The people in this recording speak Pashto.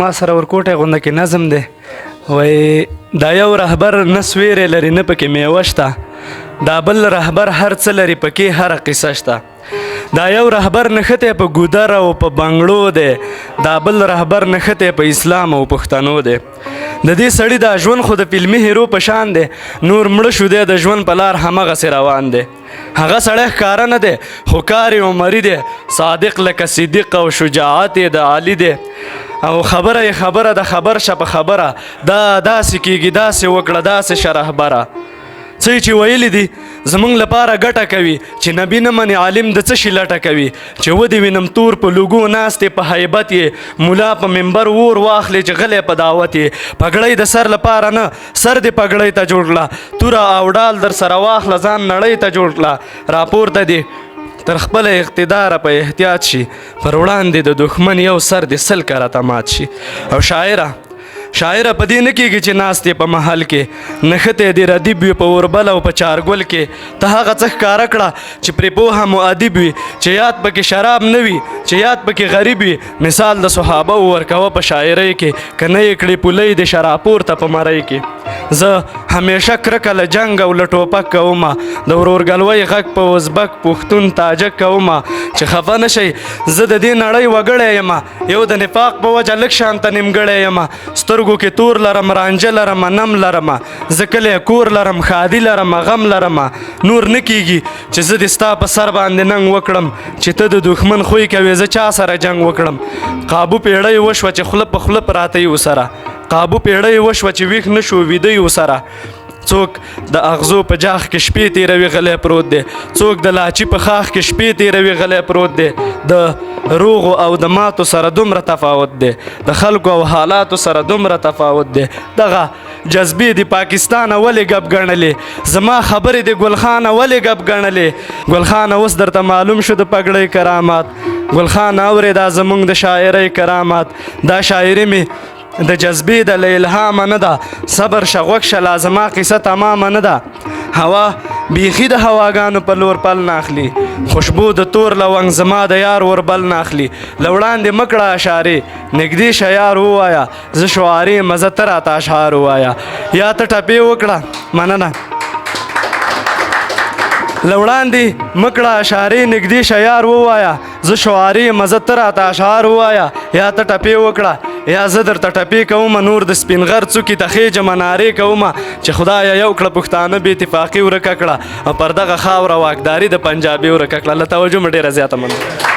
ما سره ورکوټه غونډه کې نظم دی وای دا یو رهبر نه سویری لري نه پکې میوه شته دا بل رهبر هر څه لري پکې هره قصه شته دا یو رهبر نښتی په ګودر او په بنګړو دی دا بل رهبر نښتی په اسلام او پښتنو دی د دې سړي دا ژوند خو د فلمي هیرو په شان دی نور مړه شو دی د ژوند په لار همغسې روان دی هغه سړی ښکاره نه دی خو کار یې عمري دی صادق لکه صدیق او شجاعت یې د عالي دی او خبره یې خبره د خبر شه په خبره دا داسې کیږي داسې وکړه داسې شه رهبره څه چې ویلي دي زموږ لپاره ګټه کوي چې نبي نه مني عالم د څه شي لټه کوي چې ودې وینم تور په لوګو ناست په حیبت یې ملا په منبر اور واخلې چې غلی په دعوت یې پګړۍ د سر لپاره نه سر دې پګړۍ ته جوړ کړه توره او ډال در سره واخله ځان نړۍ ته جوړ کړه راپورته دې تر خپل اقتدار په احتیاط شي پر وړاندې د دښمن یو سر دې سل کرته مات شي او شاعره په دې نه کېږي چې ناست یې په محل کې نښتی دې ردیب وي په اوربل او په چارګل کې ته هغه څه ښکاره کړه چې پرې پوهه مؤدب وي چې یاد پکې شراب نه وي چې یاد پکې غریب وي مثال د صحابه ورکوه په شاعرۍ کې که نه یې کړې پولۍ د شراب پورته په مرۍ کې زه همیشه کرکه له جنګ او له ټوپک کومه د ورورګلوۍ غږ په ازبک پښتون تاجک کومه چې خفه نه شئ زه د دې نړۍ وګړی یم یو د نفاق په وجه لږ شانته نیمګړی یم سترګو کې تور لرم رانجه لرم نم لرم زه کلی کور لرم ښادي لرم غم لرم نور نه کیږي چې زه دې ستا په سر باندې ننګ وکړم چې ته د دښمن خوی کوې زه چا سره جنګ وکړم قابو پیړۍ وشوه چې خوله په خوله پراته یو سره قابو پیړۍ وشوه چې ویښ نه شو ویده یو سره څوک د اغزو په جاغ کې شپې تیروي غلی پروت دی څوک د لاچي په خاخ کې شپې تیروي غلی پروت دی د روغو او د ماتو سره دومره تفاوت دی د خلکو او حالاتو سره دومره تفاوت دی دغه جذبې د پاکستانه ولې ګپ ګڼلې زما خبرې د ګلخانه ولې ګپ ګڼلې ګلخانه اوس درته معلوم شو د پګړۍ کرامات ګلخانه اورې دا زموږ د شاعرۍ کرامات دا شاعري مې د جذبې د الهام نه ده صبر شغوک شه لازمه قصه تمامه نه ده هوا بیخي د هواګانو په لور پل نه اخلي خوشبو د تور لونګ زما د یار وربل نه اخلي له وړاندې مه کړه اشارې نږدې شه یار ووایه زه شعارې مزه ته راته اشعار ووایه یا ته ټپې وکړه مننه له وړاندې مه کړه اشارې نږدې شه یار ووایه زه شعارې مزه ته راته اشعار ووایه یا ته ټپې وکړه یا زه درته ټپې کوم نور د سپین غر څوکې ته خېجمه نارې کوم چې خدایه یو کړه پښتانه بې اتفاقي ورکه کړه او پر دغه خاوره واکداري د پنجابي ورکه کړه له توجه مې ډېره زیاته مننه